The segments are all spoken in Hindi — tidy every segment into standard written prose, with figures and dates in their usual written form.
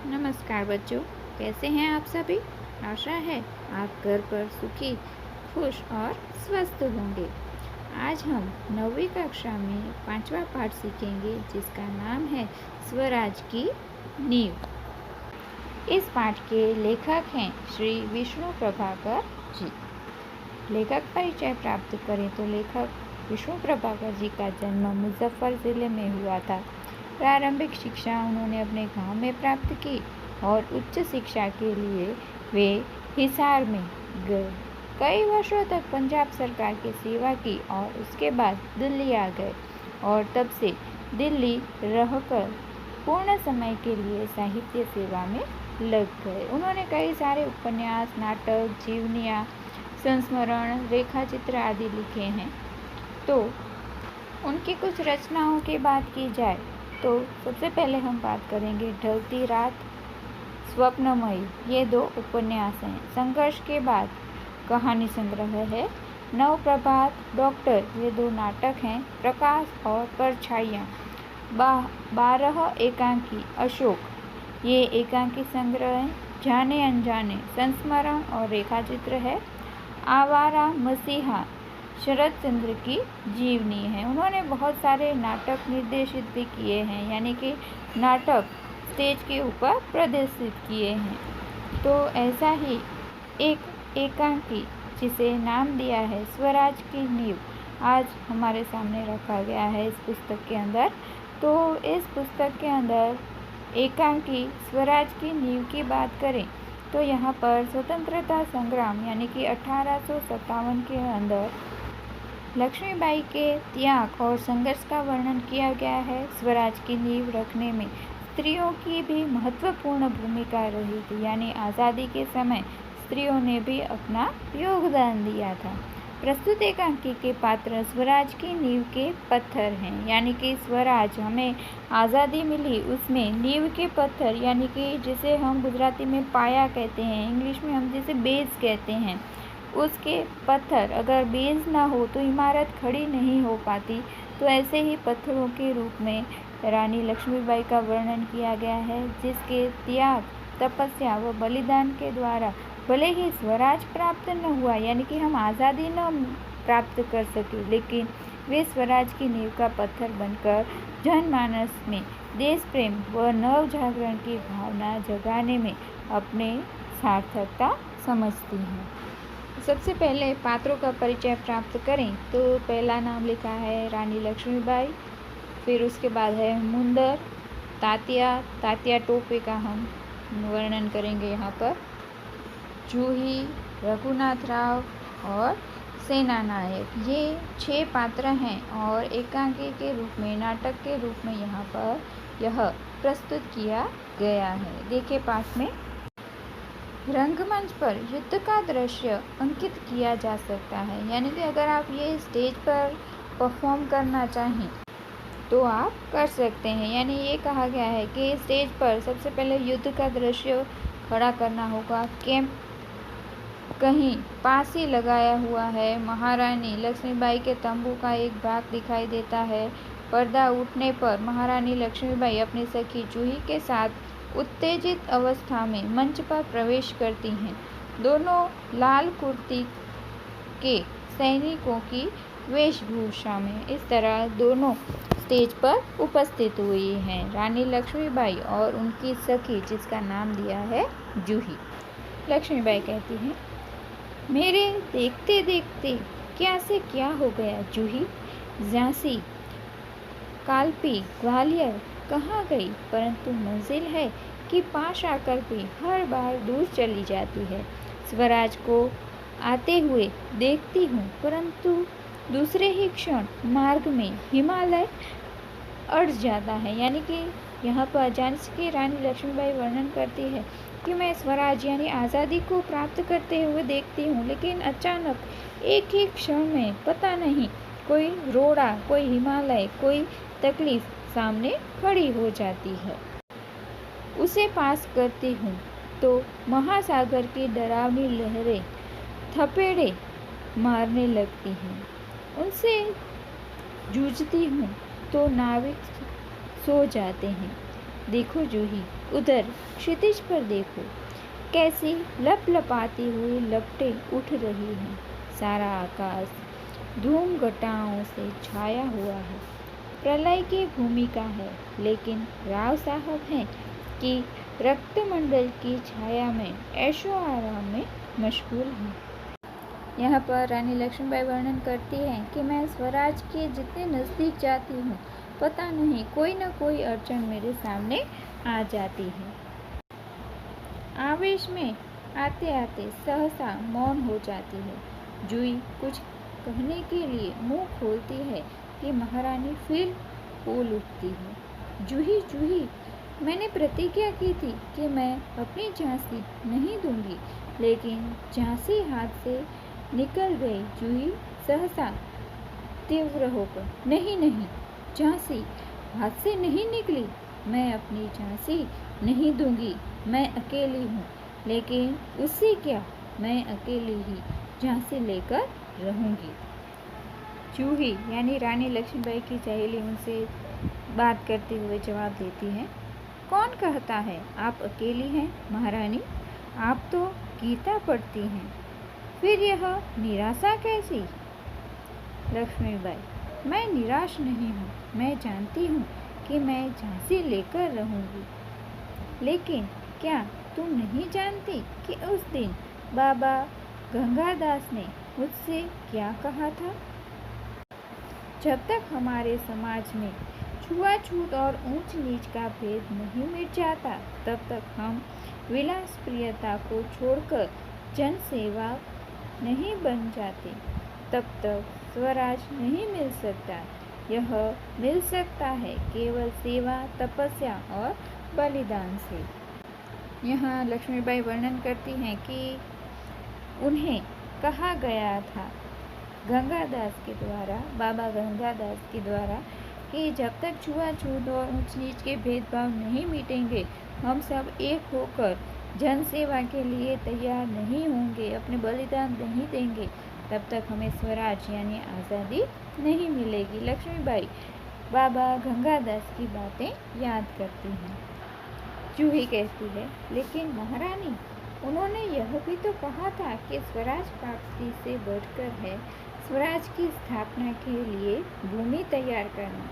नमस्कार बच्चों, कैसे हैं आप सभी। आशा है आप घर पर सुखी, खुश और स्वस्थ होंगे। आज हम 9वीं कक्षा में 5वां पाठ सीखेंगे जिसका नाम है स्वराज की नींव। इस पाठ के लेखक हैं श्री विष्णु प्रभाकर जी। लेखक परिचय प्राप्त करें तो लेखक विष्णु प्रभाकर जी का जन्म मुजफ्फर जिले में हुआ था। प्रारंभिक शिक्षा उन्होंने अपने गांव में प्राप्त की और उच्च शिक्षा के लिए वे हिसार में गए। कई वर्षों तक पंजाब सरकार की सेवा की और उसके बाद दिल्ली आ गए और तब से दिल्ली रहकर पूर्ण समय के लिए साहित्य सेवा में लग गए। उन्होंने कई सारे उपन्यास, नाटक, जीवनियाँ, संस्मरण, रेखाचित्र आदि लिखे हैं। तो उनकी कुछ रचनाओं की बात की जाए तो सबसे पहले हम बात करेंगे ढलती रात, स्वप्नमयी। ये 2 उपन्यास हैं। संघर्ष के बाद कहानी संग्रह है। नव प्रभात, डॉक्टर, ये 2 नाटक हैं। प्रकाश और परछाइयाँ, 12 एकांकी, अशोक, ये एकांकी संग्रह है। जाने अनजाने, संस्मरण और रेखाचित्र है। आवारा मसीहा, शरद चंद्र की जीवनी है। उन्होंने बहुत सारे नाटक निर्देशित भी किए हैं, यानी कि नाटक स्टेज के ऊपर प्रदर्शित किए हैं। तो ऐसा ही एक एकांकी जिसे नाम दिया है स्वराज की नींव, आज हमारे सामने रखा गया है इस पुस्तक के अंदर। तो इस पुस्तक के अंदर एकांकी स्वराज की नींव की बात करें तो यहाँ पर स्वतंत्रता संग्राम यानी कि 1857 के अंदर लक्ष्मीबाई के त्याग और संघर्ष का वर्णन किया गया है। स्वराज की नींव रखने में स्त्रियों की भी महत्वपूर्ण भूमिका रही थी, यानी आज़ादी के समय स्त्रियों ने भी अपना योगदान दिया था। प्रस्तुत एकांकी के पात्र स्वराज की नींव के पत्थर हैं, यानी कि स्वराज हमें आज़ादी मिली उसमें नींव के पत्थर, यानी कि जिसे हम गुजराती में पाया कहते हैं, इंग्लिश में हम जिसे बेस कहते हैं, उसके पत्थर, अगर बेस ना हो तो इमारत खड़ी नहीं हो पाती। तो ऐसे ही पत्थरों के रूप में रानी लक्ष्मीबाई का वर्णन किया गया है, जिसके त्याग, तपस्या व बलिदान के द्वारा भले ही स्वराज प्राप्त न हुआ, यानी कि हम आज़ादी न प्राप्त कर सके, लेकिन वे स्वराज की नींव का पत्थर बनकर जनमानस में देश प्रेम व नव जागरण की भावना जगाने में अपने सार्थकता समझती हैं। सबसे पहले पात्रों का परिचय प्राप्त करें तो पहला नाम लिखा है रानी लक्ष्मीबाई, फिर उसके बाद है मुंदर, तात्या टोपे का हम वर्णन करेंगे यहाँ पर, जूही, रघुनाथ राव और सेना नायक। ये 6 पात्र हैं और एकांकी के रूप में, नाटक के रूप में यहाँ पर यह प्रस्तुत किया गया है। देखिए पाठ में, रंगमंच पर युद्ध का दृश्य अंकित किया जा सकता है, यानी कि अगर आप ये स्टेज पर परफॉर्म करना चाहें तो आप कर सकते हैं। यानी ये कहा गया है कि स्टेज पर सबसे पहले युद्ध का दृश्य खड़ा करना होगा। कैंप कहीं पास ही लगाया हुआ है। महारानी लक्ष्मीबाई के तंबू का एक भाग दिखाई देता है। पर्दा उठने पर महारानी लक्ष्मीबाई अपनी सखी जूही के साथ उत्तेजित अवस्था में मंच पर प्रवेश करती हैं। दोनों लाल कुर्ती के सैनिकों की वेशभूषा में इस तरह दोनों स्टेज पर उपस्थित हुई हैं, रानी लक्ष्मीबाई और उनकी सखी जिसका नाम दिया है जूही। लक्ष्मीबाई कहती हैं, मेरे देखते देखते क्या से क्या हो गया जूही। झांसी, कालपी, ग्वालियर कहाँ गई, परंतु मंजिल है कि पास आकर भी हर बार दूर चली जाती है। स्वराज को आते हुए देखती हूँ, परंतु दूसरे ही क्षण मार्ग में हिमालय अड़ जाता है। यानी कि यहाँ पर झांसी की रानी लक्ष्मीबाई वर्णन करती है कि मैं स्वराज यानी आज़ादी को प्राप्त करते हुए देखती हूँ, लेकिन अचानक एक ही क्षण में पता नहीं कोई रोड़ा, कोई हिमालय, कोई तकलीफ सामने खड़ी हो जाती है। उसे पास करती हूँ तो महासागर की डरावनी लहरें थपेड़े मारने लगती हैं। उनसे जूझती हूँ तो नाविक सो जाते हैं। देखो जूही, उधर क्षितिज पर देखो, कैसी लपलपाती हुई लपटें उठ रही हैं। सारा आकाश धूम घटाओं से छाया हुआ है। प्रलय की भूमिका है, लेकिन राव साहब हैं कि रक्तमंडल की छाया में ऐशो आराम में मशगूल हैं। यहाँ पर रानी लक्ष्मीबाई वर्णन करती हैं कि मैं स्वराज के जितने नज़दीक जाती हूँ, पता नहीं कोई न कोई अड़चन मेरे सामने आ जाती है। आवेश में आते आते सहसा मौन हो जाती है। जूही कुछ कहने के लिए मुंह खोलती है कि महारानी फिर बोल उठती है। जूही जूही, मैंने प्रतिज्ञा की थी कि मैं अपनी झांसी नहीं दूंगी, लेकिन झांसी हाथ से निकल गई। जूही सहसा तीव्र होकर, नहीं नहीं, झांसी हाथ से नहीं निकली। मैं अपनी झांसी नहीं दूंगी। मैं अकेली हूँ, लेकिन उससे क्या, मैं अकेली ही झांसी लेकर रहूंगी। जूही यानी रानी लक्ष्मीबाई की सहेली उनसे बात करते हुए जवाब देती है, कौन कहता है आप अकेली हैं महारानी? आप तो गीता पढ़ती हैं, फिर यह निराशा कैसी? लक्ष्मीबाई, मैं निराश नहीं हूँ। मैं जानती हूँ कि मैं झांसी लेकर रहूंगी, लेकिन क्या तुम नहीं जानती कि उस दिन बाबा गंगादास ने मुझसे क्या कहा था? जब तक हमारे समाज में छुआछूत और ऊंच नीच का भेद नहीं मिट जाता, तब तक हम विलास प्रियता को छोड़कर जनसेवा नहीं बन जाते। तब तक स्वराज नहीं मिल सकता। यह मिल सकता है केवल सेवा, तपस्या और बलिदान से। यहाँ लक्ष्मीबाई वर्णन करती हैं कि उन्हें कहा गया था गंगादास के द्वारा, बाबा गंगादास के द्वारा, कि जब तक छुआछूत और ऊंच नीच के भेदभाव नहीं मिटेंगे, हम सब एक होकर जन सेवा के लिए तैयार नहीं होंगे, अपने बलिदान नहीं देंगे, तब तक हमें स्वराज यानी आज़ादी नहीं मिलेगी। लक्ष्मीबाई बाबा गंगादास की बातें याद करती हैं। जूही कहती है, लेकिन महारानी, उन्होंने यह भी तो कहा था कि स्वराज प्राप्ति से बढ़कर है स्वराज की स्थापना के लिए भूमि तैयार करना,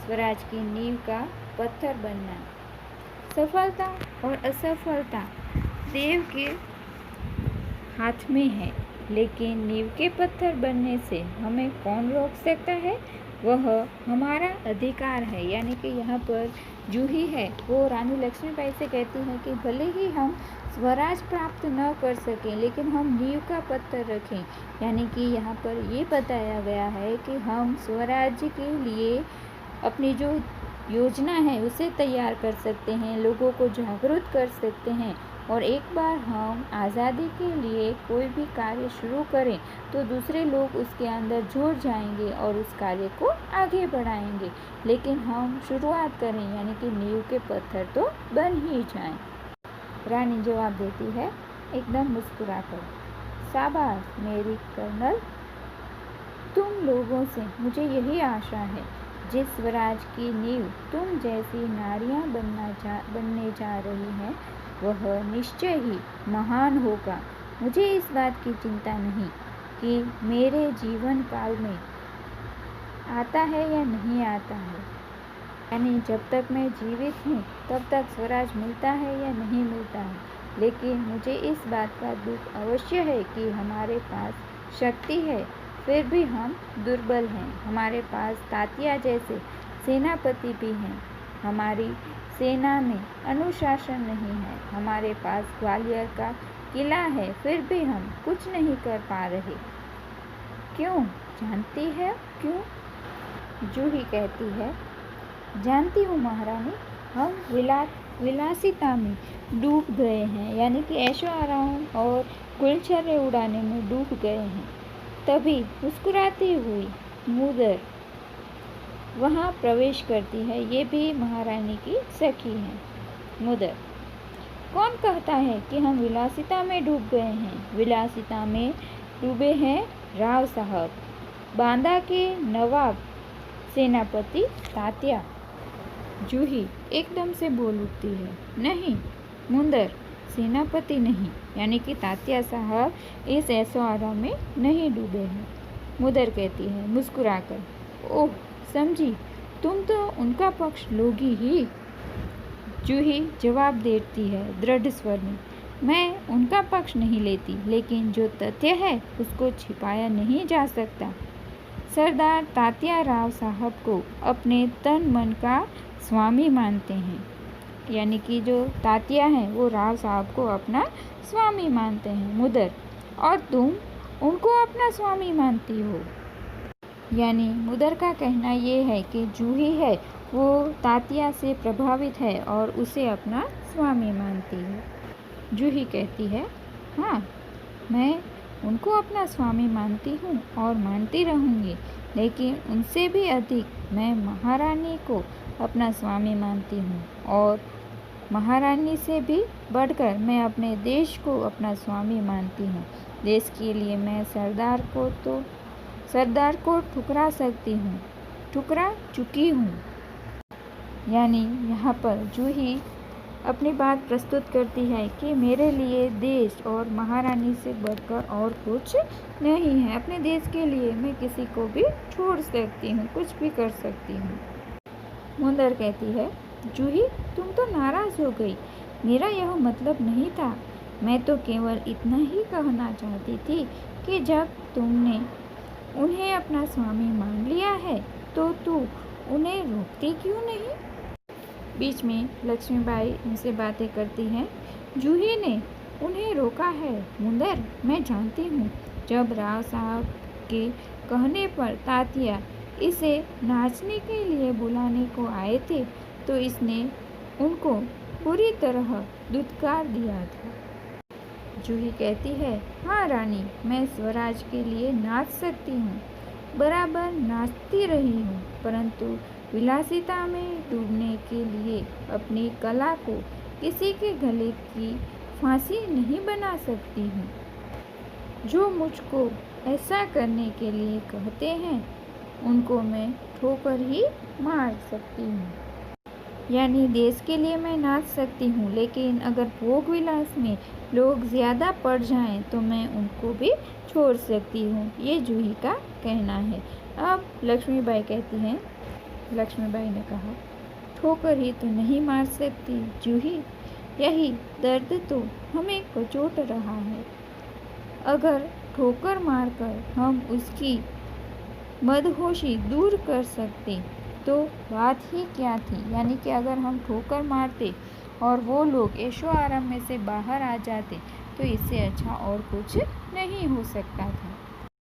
स्वराज की नींव का पत्थर बनना। सफलता और असफलता देव के हाथ में है, लेकिन नींव के पत्थर बनने से हमें कौन रोक सकता है? वह हमारा अधिकार है। यानी कि यहाँ पर जूही है वो रानी लक्ष्मीबाई से कहती है कि भले ही हम स्वराज प्राप्त न कर सकें, लेकिन हम नींव का पत्थर रखें। यानी कि यहाँ पर ये बताया गया है कि हम स्वराज्य के लिए अपनी जो योजना है उसे तैयार कर सकते हैं, लोगों को जागरूक कर सकते हैं, और एक बार हम आज़ादी के लिए कोई भी कार्य शुरू करें तो दूसरे लोग उसके अंदर जुड़ जाएंगे और उस कार्य को आगे बढ़ाएंगे। लेकिन हम शुरुआत करें, यानी कि नींव के पत्थर तो बन ही जाएं। रानी जवाब देती है एकदम मुस्कुराकर, शाबाश मेरी कर्नल, तुम लोगों से मुझे यही आशा है। जिस स्वराज की नींव तुम जैसी नारियां बनने जा रही हैं, वह निश्चय ही महान होगा। मुझे इस बात की चिंता नहीं कि मेरे जीवन काल में आता है या नहीं आता है, यानी जब तक मैं जीवित हूँ तब तक स्वराज मिलता है या नहीं मिलता है, लेकिन मुझे इस बात का दुख अवश्य है कि हमारे पास शक्ति है, फिर भी हम दुर्बल हैं। हमारे पास तात्या जैसे सेनापति भी हैं, हमारी सेना में अनुशासन नहीं है, हमारे पास ग्वालियर का किला है, फिर भी हम कुछ नहीं कर पा रहे। क्यों जानती है क्यों? जूही कहती है, जानती हूँ महारानी, हम विलासिता में डूब गए हैं, यानी कि ऐशो आराम और गुलछर्रे उड़ाने में डूब गए हैं। तभी मुस्कुराती हुई मुदर वहाँ प्रवेश करती है। ये भी महारानी की सखी हैं। मुदर, कौन कहता है कि हम विलासिता में डूब गए हैं? विलासिता में डूबे हैं राव साहब, बांदा के नवाब सेनापति तात्या। जूही एकदम से बोल उठती है, नहीं मुंदर, सेनापति नहीं, यानी कि तात्या साहब इस ऐशोआराम में नहीं डूबे हैं। मुदर कहती है मुस्कुराकर, ओह समझी, तुम तो उनका पक्ष लोगी ही। जूही जवाब देती है दृढ़ स्वर में, मैं उनका पक्ष नहीं लेती, लेकिन जो तथ्य है उसको छिपाया नहीं जा सकता। सरदार तात्या राव साहब को अपने तन मन का स्वामी मानते हैं, यानी कि जो तात्या हैं वो राव साहब को अपना स्वामी मानते हैं मुदर, और तुम उनको अपना स्वामी मानती हो। यानी मुदर का कहना ये है कि जूही है वो तात्या से प्रभावित है और उसे अपना स्वामी मानती है। जूही कहती है, हाँ मैं उनको अपना स्वामी मानती हूँ और मानती रहूँगी, लेकिन उनसे भी अधिक मैं महारानी को अपना स्वामी मानती हूँ, और महारानी से भी बढ़कर मैं अपने देश को अपना स्वामी मानती हूँ। देश के लिए मैं सरदार को ठुकरा सकती हूँ, ठुकरा चुकी हूँ। यानी यहाँ पर जूही अपनी बात प्रस्तुत करती है कि मेरे लिए देश और महारानी से बढ़कर और कुछ नहीं है। अपने देश के लिए मैं किसी को भी छोड़ सकती हूँ, कुछ भी कर सकती हूँ। मुंदर कहती है, जूही तुम तो नाराज़ हो गई, मेरा यह मतलब नहीं था। मैं तो केवल इतना ही कहना चाहती थी कि जब तुमने उन्हें अपना स्वामी मान लिया है तो तू उन्हें रोकती क्यों नहीं। बीच में लक्ष्मीबाई उनसे बातें करती हैं, जूही ने उन्हें रोका है मुंदर, मैं जानती हूँ। जब राव साहब के कहने पर तात्या इसे नाचने के लिए बुलाने को आए थे तो इसने उनको पूरी तरह दुत्कार दिया था। जूही कहती है, हाँ रानी, मैं स्वराज के लिए नाच सकती हूँ, बराबर नाचती रही हूँ, परंतु विलासिता में डूबने के लिए अपनी कला को किसी के गले की फांसी नहीं बना सकती हूँ। जो मुझको ऐसा करने के लिए कहते हैं उनको मैं ठोकर ही मार सकती हूँ। यानी देश के लिए मैं नाच सकती हूँ, लेकिन अगर भोग विलास में लोग ज़्यादा पड़ जाएं तो मैं उनको भी छोड़ सकती हूँ। ये जूही का कहना है। अब लक्ष्मीबाई कहती हैं, लक्ष्मीबाई ने कहा, ठोकर ही तो नहीं मार सकती जूही, यही दर्द तो हमें कचोट रहा है। अगर ठोकर मारकर हम उसकी मदहोशी दूर कर सकते तो बात ही क्या थी। यानी कि अगर हम ठोकर मारते और वो लोग ऐशो आराम में से बाहर आ जाते तो इससे अच्छा और कुछ नहीं हो सकता था।